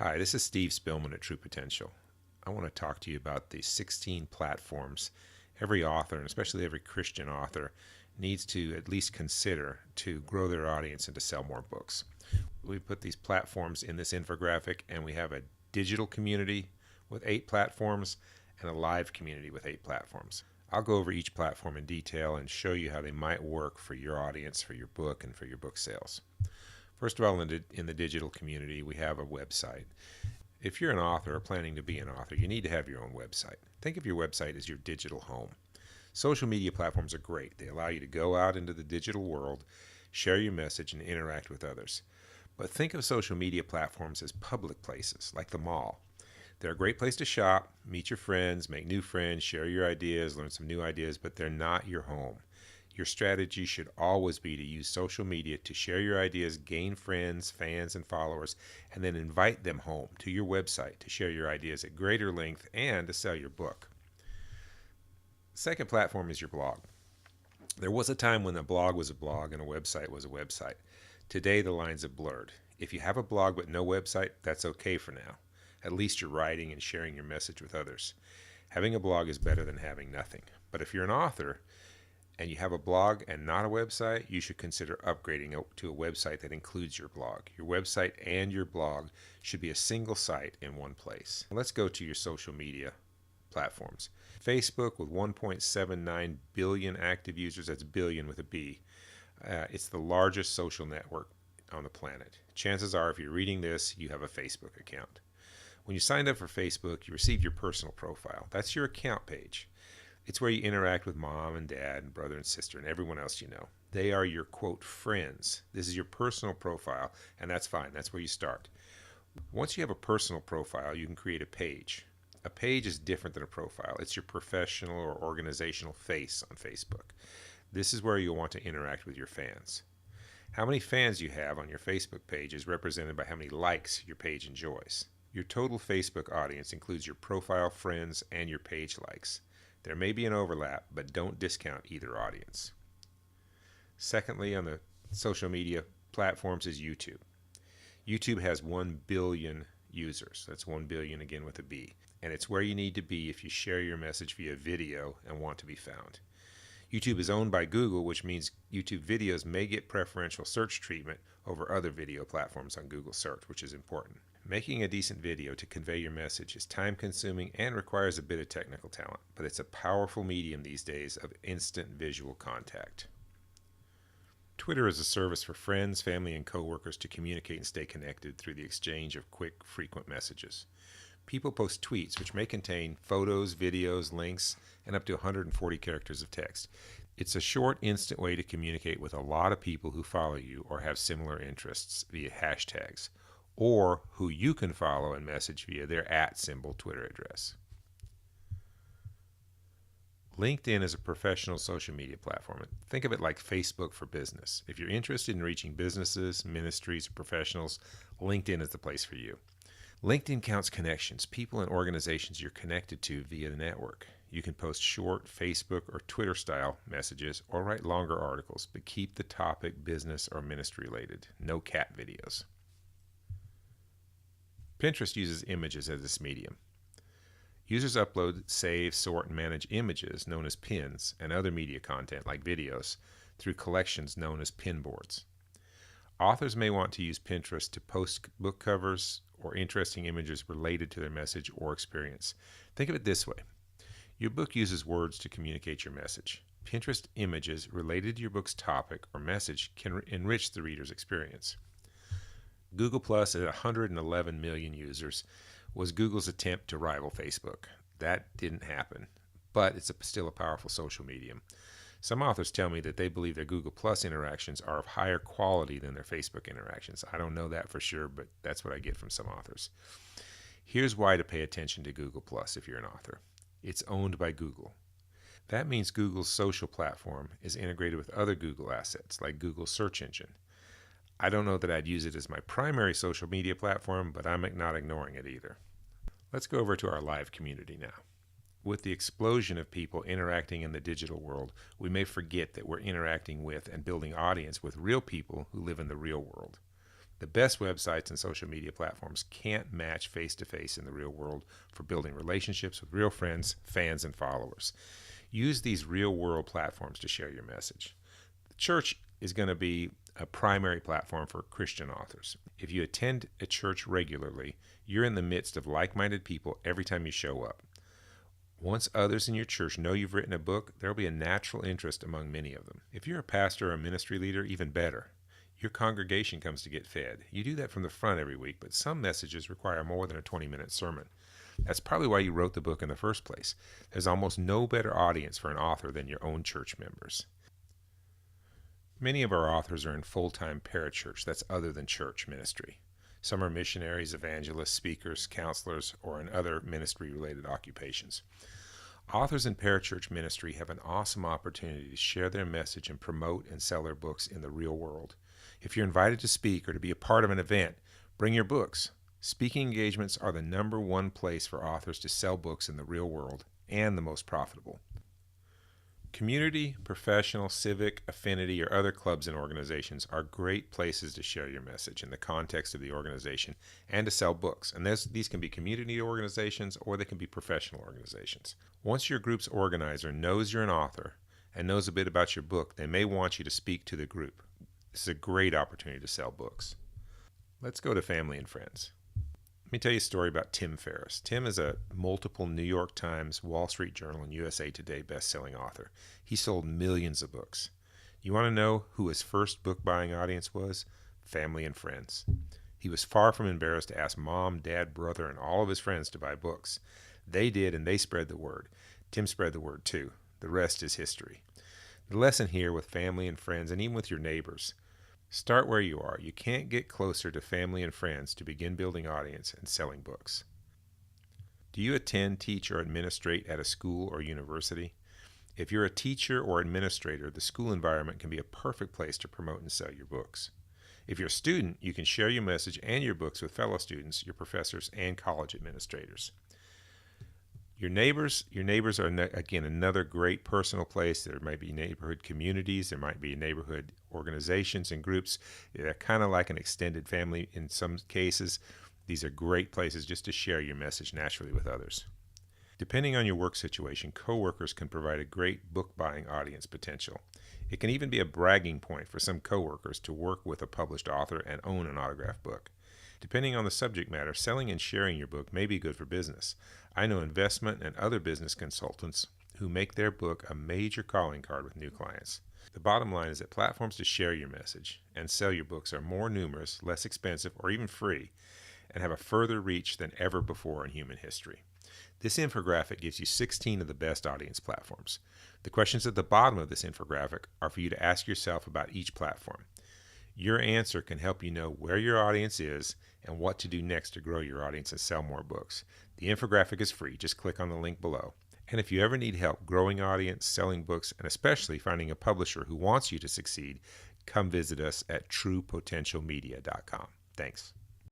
Hi, this is Steve Spillman at True Potential. I want to talk to you about the 16 platforms every author, and especially every Christian author, needs to at least consider to grow their audience and to sell more books. We put these platforms in this infographic, and we have a digital community with 8 platforms and a live community with 8 platforms. I'll go over each platform in detail and show you how they might work for your audience, for your book, and for your book sales. First of all, in the digital community, we have a website. If you're an author or planning to be an author, you need to have your own website. Think of your website as your digital home. Social media platforms are great. They allow you to go out into the digital world, share your message, and interact with others. But think of social media platforms as public places, like the mall. They're a great place to shop, meet your friends, make new friends, share your ideas, learn some new ideas, but they're not your home. Your strategy should always be to use social media to share your ideas, gain friends, fans, and followers, and then invite them home to your website to share your ideas at greater length and to sell your book. Second platform is your blog. There was a time when a blog was a blog and a website was a website. Today the lines have blurred. If you have a blog but no website, that's okay for now. At least you're writing and sharing your message with others. Having a blog is better than having nothing. But if you're an author and you have a blog and not a website, you should consider upgrading to a website that includes your blog. Your website and your blog should be a single site in one place. Let's go to your social media platforms. Facebook with 1.79 billion active users, that's billion with a B. It's the largest social network on the planet. Chances are if you're reading this, you have a Facebook account. When you signed up for Facebook, you received your personal profile. That's your account page. It's where you interact with mom and dad and brother and sister and everyone else you know. They are your, quote, friends. This is your personal profile, and that's fine. That's where you start. Once you have a personal profile, you can create a page. A page is different than a profile. It's your professional or organizational face on Facebook. This is where you'll want to interact with your fans. How many fans you have on your Facebook page is represented by how many likes your page enjoys. Your total Facebook audience includes your profile, friends, and your page likes. There may be an overlap, but don't discount either audience. Secondly, on the social media platforms is YouTube. YouTube has 1 billion users. That's 1 billion again with a B. And it's where you need to be if you share your message via video and want to be found. YouTube is owned by Google, which means YouTube videos may get preferential search treatment over other video platforms on Google search, which is important. Making a decent video to convey your message is time-consuming and requires a bit of technical talent, but it's a powerful medium these days of instant visual contact. Twitter is a service for friends, family, and coworkers to communicate and stay connected through the exchange of quick, frequent messages. People post tweets which may contain photos, videos, links, and up to 140 characters of text. It's a short, instant way to communicate with a lot of people who follow you or have similar interests via hashtags, or who you can follow and message via their @ Twitter address. LinkedIn is a professional social media platform. Think of it like Facebook for business. If you're interested in reaching businesses, ministries, or professionals, LinkedIn is the place for you. LinkedIn counts connections, people and organizations you're connected to via the network. You can post short Facebook or Twitter style messages or write longer articles, but keep the topic business or ministry related. No cat videos. Pinterest uses images as its medium. Users upload, save, sort, and manage images known as pins and other media content like videos through collections known as pin boards. Authors may want to use Pinterest to post book covers or interesting images related to their message or experience. Think of it this way. Your book uses words to communicate your message. Pinterest images related to your book's topic or message can enrich the reader's experience. Google Plus at 111 million users was Google's attempt to rival Facebook. That didn't happen, but it's still a powerful social medium. Some authors tell me that they believe their Google Plus interactions are of higher quality than their Facebook interactions. I don't know that for sure, but that's what I get from some authors. Here's why to pay attention to Google Plus if you're an author. It's owned by Google. That means Google's social platform is integrated with other Google assets like Google search engine. I don't know that I'd use it as my primary social media platform, but I'm not ignoring it either. Let's go over to our live community now. With the explosion of people interacting in the digital world, we may forget that we're interacting with and building audience with real people who live in the real world. The best websites and social media platforms can't match face-to-face in the real world for building relationships with real friends, fans, and followers. Use these real-world platforms to share your message. The church is going to be a primary platform for Christian authors. If you attend a church regularly, you're in the midst of like-minded people every time you show up. Once others in your church know you've written a book, there will be a natural interest among many of them. If you're a pastor or a ministry leader, even better. Your congregation comes to get fed. You do that from the front every week, but some messages require more than a 20-minute sermon. That's probably why you wrote the book in the first place. There's almost no better audience for an author than your own church members. Many of our authors are in full-time parachurch, that's other than church ministry. Some are missionaries, evangelists, speakers, counselors, or in other ministry-related occupations. Authors in parachurch ministry have an awesome opportunity to share their message and promote and sell their books in the real world. If you're invited to speak or to be a part of an event, bring your books. Speaking engagements are the #1 place for authors to sell books in the real world and the most profitable. Community, professional, civic, affinity, or other clubs and organizations are great places to share your message in the context of the organization and to sell books. And these can be community organizations or they can be professional organizations. Once your group's organizer knows you're an author and knows a bit about your book, they may want you to speak to the group. This is a great opportunity to sell books. Let's go to family and friends. Let me tell you a story about Tim Ferriss. Tim is a multiple New York Times, Wall Street Journal, and USA Today best-selling author. He sold millions of books. You want to know who his first book-buying audience was? Family and friends. He was far from embarrassed to ask mom, dad, brother, and all of his friends to buy books. They did, and they spread the word. Tim spread the word too. The rest is history. The lesson here with family and friends, and even with your neighbors, start where you are. You can't get closer to family and friends to begin building audience and selling books. Do you attend, teach, or administrate at a school or university? If you're a teacher or administrator, the school environment can be a perfect place to promote and sell your books. If you're a student, you can share your message and your books with fellow students, your professors, and college administrators. Your neighbors are, again, another great personal place. There might be neighborhood communities. There might be neighborhood organizations and groups. They're kind of like an extended family in some cases. These are great places just to share your message naturally with others. Depending on your work situation, coworkers can provide a great book-buying audience potential. It can even be a bragging point for some coworkers to work with a published author and own an autographed book. Depending on the subject matter, selling and sharing your book may be good for business. I know investment and other business consultants who make their book a major calling card with new clients. The bottom line is that platforms to share your message and sell your books are more numerous, less expensive, or even free, and have a further reach than ever before in human history. This infographic gives you 16 of the best audience platforms. The questions at the bottom of this infographic are for you to ask yourself about each platform. Your answer can help you know where your audience is and what to do next to grow your audience and sell more books. The infographic is free. Just click on the link below. And if you ever need help growing audience, selling books, and especially finding a publisher who wants you to succeed, come visit us at truepotentialmedia.com. Thanks.